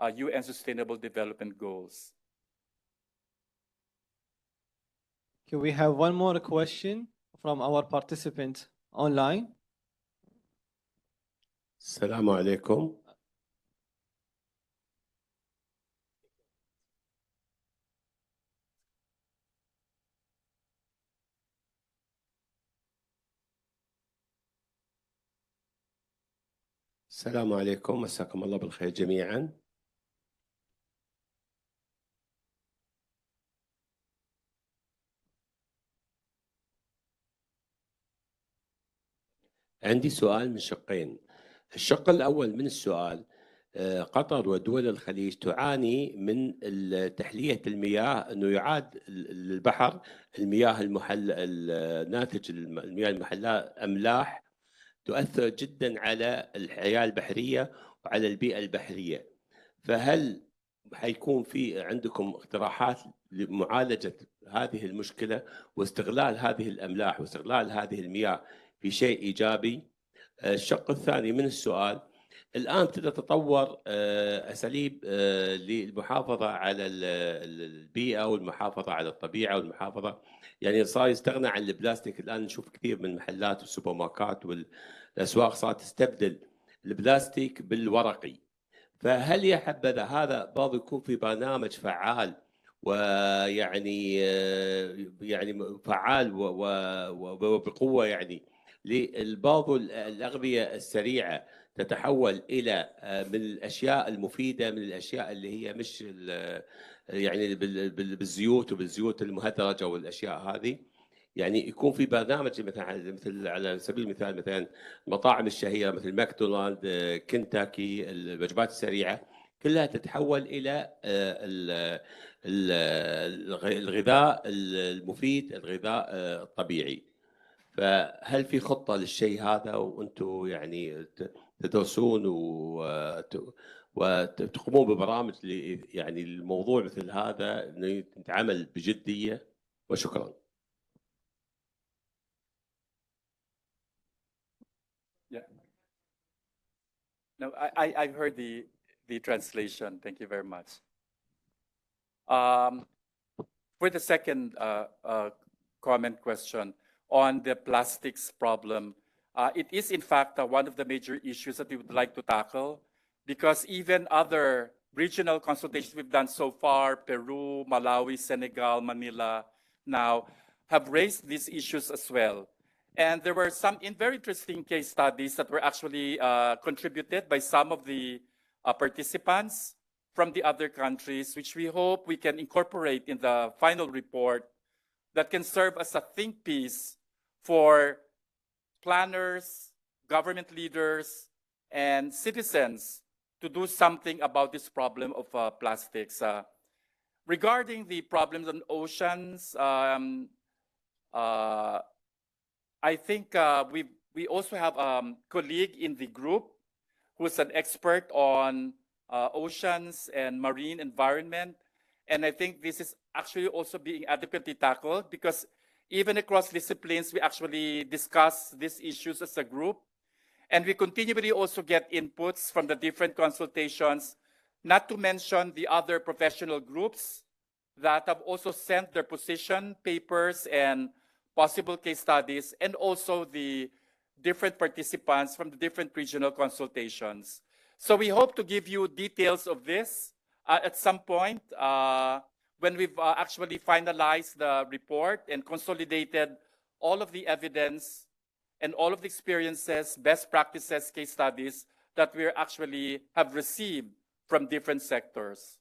UN Sustainable Development Goals. Okay, we have one more question from our participant online. السلام عليكم. السلام عليكم، مساكم الله بالخير جميعا. عندي سؤال من شقين. الشق الأول من السؤال، قطر ودول الخليج تعاني من تحلية المياه، أنه يعاد للبحر المياه الناتج المياه المحلاة أملاح تؤثر جدا على الحياة البحرية وعلى البيئة البحرية. فهل حيكون في عندكم اقتراحات لمعالجة هذه المشكلة واستغلال هذه الأملاح واستغلال هذه المياه في شيء إيجابي؟ الشق الثاني من السؤال، الآن تتطور أساليب للمحافظة على البيئة والمحافظة على الطبيعة والمحافظة، يعني صار يستغنى عن البلاستيك. الآن نشوف كثير من المحلات والسوبر ماركات والأسواق صارت تستبدل البلاستيك بالورقي. فهل يا حبذا هذا برضه يكون في برنامج فعال ويعني فعال وبقوة، يعني لبعض الأغذية السريعة تتحول إلى من الأشياء المفيدة، من الأشياء اللي هي مش يعني بالزيوت المهدرجة والأشياء هذه. يعني يكون في برنامج مثل على سبيل المثال مثلا المطاعم الشهيرة مثل ماكدونالد، كنتاكي، الوجبات السريعة كلها تتحول إلى الغذاء المفيد، الغذاء الطبيعي. فهل في خطة للشيء هذا وأنتم يعني تدرسون وتقومون ببرامج يعني الموضوع مثل هذا انه يتعمل بجدية؟ وشكرا. Yeah. No, I've heard the translation. Thank you very much. For the second comment question on the plastics problem, it is in fact one of the major issues that we would like to tackle, because even other regional consultations we've done so far, Peru, Malawi, Senegal, Manila, now have raised these issues as well. And there were some very interesting case studies that were actually contributed by some of the participants from the other countries, which we hope we can incorporate in the final report that can serve as a think piece for planners, government leaders, and citizens to do something about this problem of plastics. Regarding the problems on oceans, I think we also have a colleague in the group who's an expert on oceans and marine environment. And I think this is actually also being adequately tackled, because even across disciplines, we actually discuss these issues as a group. And we continually also get inputs from the different consultations, not to mention the other professional groups that have also sent their position papers and possible case studies, and also the different participants from the different regional consultations. So we hope to give you details of this at some point when we've actually finalized the report and consolidated all of the evidence and all of the experiences, best practices, case studies that we actually have received from different sectors.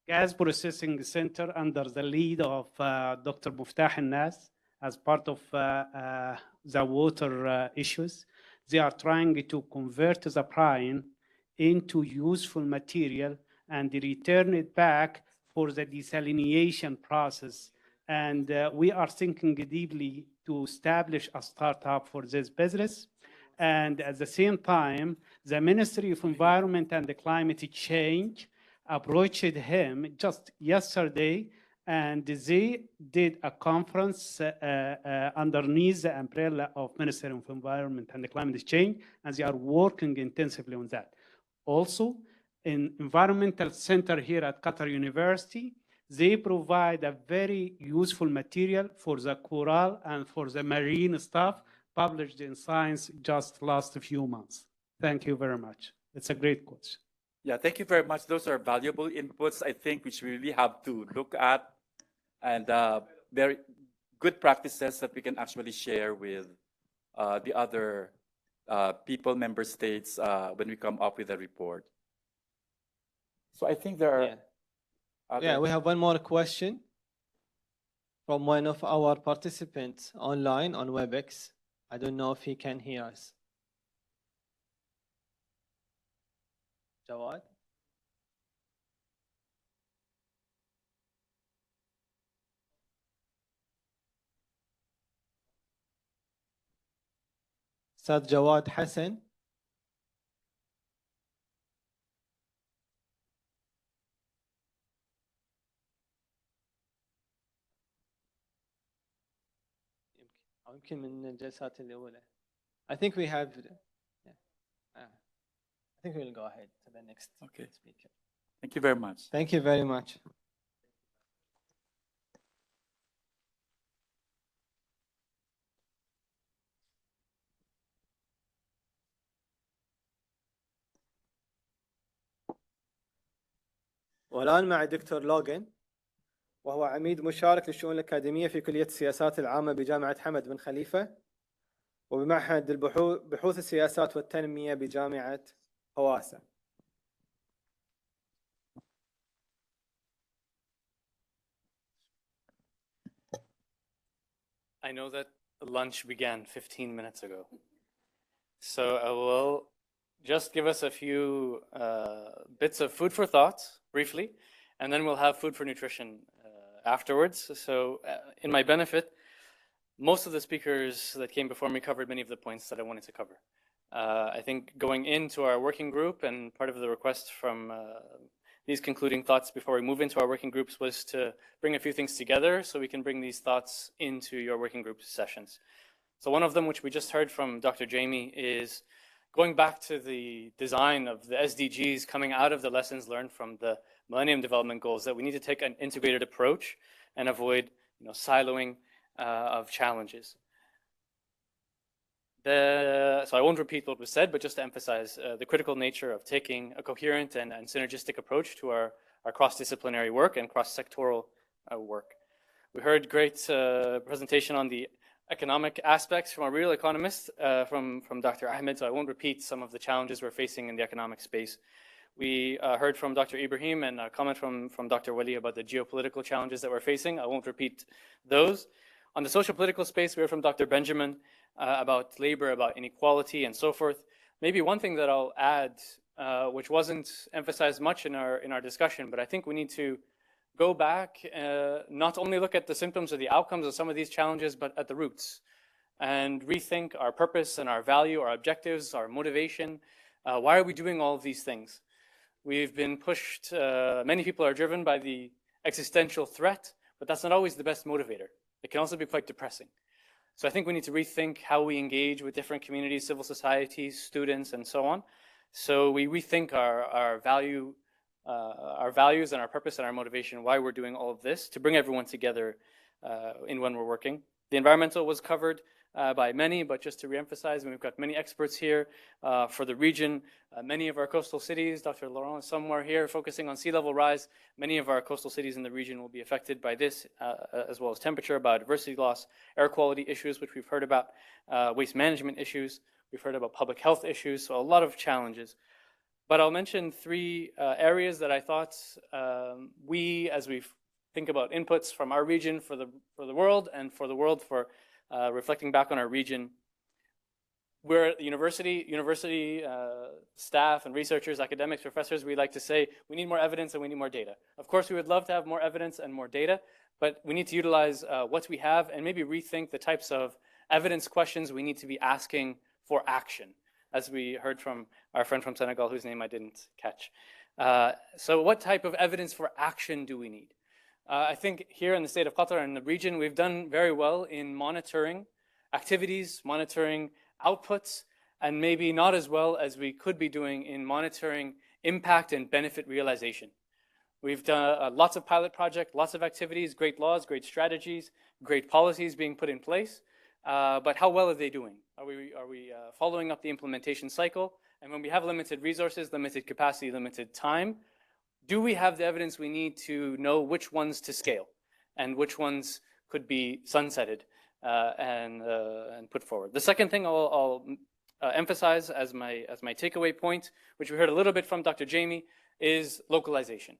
Gas Processing Center under the lead of Dr. Muftah Al-Nas, as part of the water issues. They are trying to convert the brine into useful material and return it back for the desalination process. And we are thinking deeply to establish a startup for this business. And at the same time, the Ministry of Environment and Climate Change approached him just yesterday, and they did a conference underneath the umbrella of Ministry of Environment and Climate Change, and they are working intensively on that. Also, in Environmental Center here at Qatar University, they provide a very useful material for the coral and for the marine stuff published in Science just last few months. Thank you very much. It's a great question. Yeah, thank you very much. Those are valuable inputs, I think, which we really have to look at, and very good practices that we can actually share with the other people, member states, when we come up with a report. So I think there are... Yeah, we have one more question from one of our participants online on WebEx. I don't know if he can hear us. Jawad? Ustad Jawad Hassan. أو يمكن من الجلسات الأولى. I think we have. Yeah. I think we'll go ahead to the next speaker. Thank you very much. Thank you very much. والآن مع الدكتور لوغان، وهو عميد مشارك للشؤون الأكاديمية في كلية السياسات العامة بجامعة حمد بن خليفة، وبمعهد بحوث السياسات والتنمية بجامعة هواسة. I know that lunch began 15 minutes ago, so I will just give us a few bits of food for thought briefly, and then we'll have food for nutrition afterwards. So in my benefit, most of the speakers that came before me covered many of the points that I wanted to cover. I think going into our working group, and part of the request from these concluding thoughts before we move into our working groups was to bring a few things together so we can bring these thoughts into your working group sessions. So one of them, which we just heard from Dr. Jamie, is going back to the design of the SDGs coming out of the lessons learned from the Millennium Development Goals, that we need to take an integrated approach and avoid siloing of challenges. So I won't repeat what was said, but just to emphasize the critical nature of taking a coherent and synergistic approach to our cross-disciplinary work and cross-sectoral work. We heard great presentation on the economic aspects from a real economist, from Dr. Ahmed, so I won't repeat some of the challenges we're facing in the economic space. We heard from Dr. Ibrahim and a comment from Dr. Wali about the geopolitical challenges that we're facing. I won't repeat those. On the social political space, we heard from Dr. Benjamin about labor, about inequality, and so forth. Maybe one thing that I'll add, which wasn't emphasized much in our discussion, but I think we need to go back, not only look at the symptoms or the outcomes of some of these challenges, but at the roots, and rethink our purpose and our value, our objectives, our motivation. Why are we doing all of these things? We've been pushed, many people are driven by the existential threat, but that's not always the best motivator. It can also be quite depressing. So I think we need to rethink how we engage with different communities, civil societies, students, and so on. So we rethink our values and our purpose and our motivation, why we're doing all of this, to bring everyone together in when we're working. The environmental was covered by many, but just to reemphasize, we've got many experts here for the region. Many of our coastal cities, Dr. Laurent is somewhere here focusing on sea level rise. Many of our coastal cities in the region will be affected by this, as well as temperature, biodiversity loss, air quality issues, which we've heard about, waste management issues. We've heard about public health issues, so a lot of challenges. But I'll mention three areas that I thought we, as we think about inputs from our region for the world, and for the world for reflecting back on our region, we're at the university staff and researchers, academics, professors, we like to say we need more evidence and we need more data. Of course, we would love to have more evidence and more data, but we need to utilize what we have and maybe rethink the types of evidence questions we need to be asking for action, as we heard from our friend from Senegal, whose name I didn't catch. So what type of evidence for action do we need? I think here in the state of Qatar and the region, we've done very well in monitoring activities, monitoring outputs, and maybe not as well as we could be doing in monitoring impact and benefit realization. We've done lots of pilot projects, lots of activities, great laws, great strategies, great policies being put in place. But how well are they doing? Are we following up the implementation cycle? And when we have limited resources, limited capacity, limited time, do we have the evidence we need to know which ones to scale and which ones could be sunsetted and put forward? The second thing I'll emphasize as my takeaway point, which we heard a little bit from Dr. Jamie, is localization.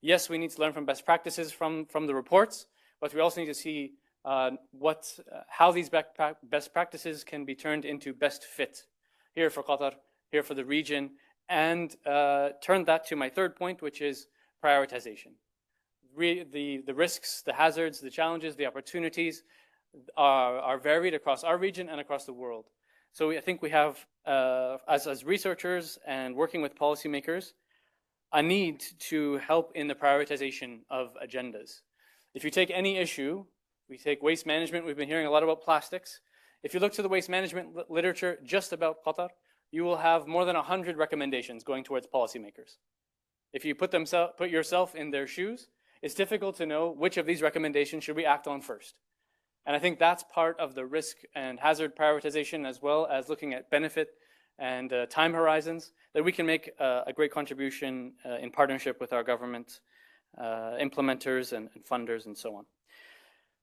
Yes, we need to learn from best practices from the reports, but we also need to see how these best practices can be turned into best fit here for Qatar, here for the region, and turn that to my third point, which is prioritization. The risks, the hazards, the challenges, the opportunities are varied across our region and across the world. So I think we have, as researchers and working with policymakers, a need to help in the prioritization of agendas. If you take any issue, we take waste management, we've been hearing a lot about plastics. If you look to the waste management literature just about Qatar, you will have more than 100 recommendations going towards policymakers. If you put yourself in their shoes, it's difficult to know which of these recommendations should we act on first. And I think that's part of the risk and hazard prioritization, as well as looking at benefit and time horizons, that we can make a great contribution in partnership with our government implementers and funders and so on.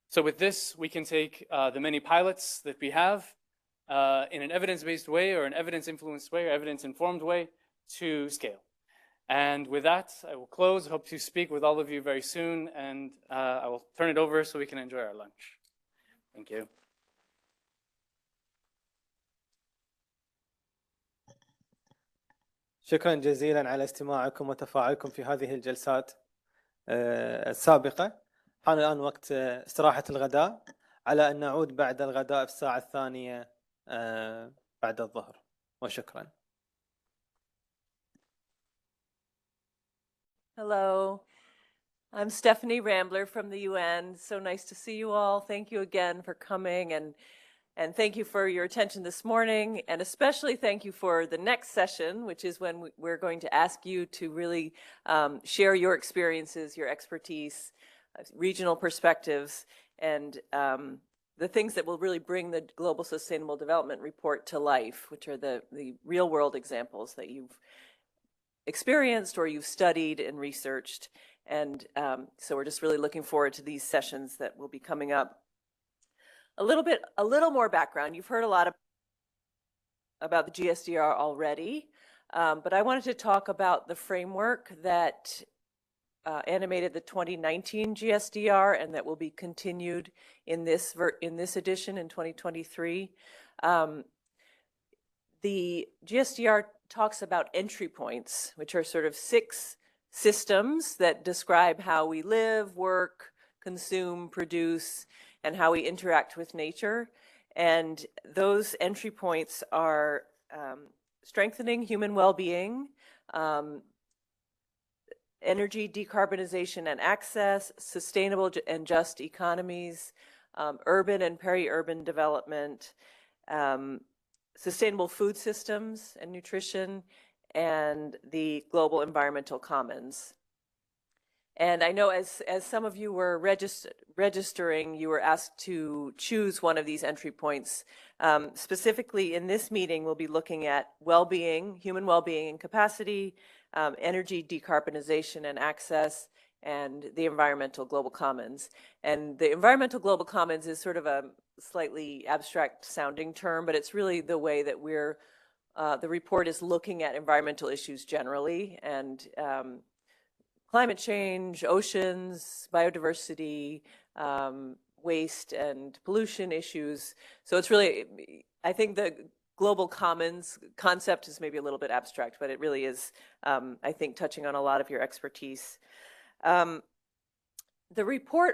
So with this, we can take the many pilots that we have in an evidence-based way or an evidence-influenced way or evidence-informed way to scale. And with that, I will close. Hope to speak with all of you very soon, and I will turn it over so we can enjoy our lunch. Thank you. شكرا جزيلا على استماعكم وتفاعلكم في هذه الجلسات السابقة. حان الآن وقت استراحة الغداء، على أن نعود بعد الغداء في الساعة 2 بعد الظهر، وشكرا. Hello, I'm Stephanie Rambler from the UN. So nice to see you all. Thank you again for coming, and thank you for your attention this morning, and especially thank you for the next session, which is when we're going to ask you to really share your experiences, your expertise, regional perspectives, and the things that will really bring the Global Sustainable Development Report to life, which are the real world examples that you've experienced or you've studied and researched. And so we're just really looking forward to these sessions that will be coming up. A little more background. You've heard a lot about the GSDR already, but I wanted to talk about the framework that animated the 2019 GSDR and that will be continued in this edition in 2023. The GSDR talks about entry points, which are sort of 6 systems that describe how we live, work, consume, produce, and how we interact with nature. And those entry points are strengthening human well-being, energy decarbonization and access, sustainable and just economies, urban and peri-urban development, sustainable food systems and nutrition, and the global environmental commons. And I know as some of you were registering, you were asked to choose one of these entry points. Specifically in this meeting, we'll be looking at well-being, human well-being and capacity, energy decarbonization and access, and the environmental global commons. And the environmental global commons is sort of a slightly abstract sounding term, but it's really the way that the report is looking at environmental issues generally, and climate change, oceans, biodiversity, waste and pollution issues. So it's really, I think the global commons concept is maybe a little bit abstract, but it really is, I think, touching on a lot of your expertise. The report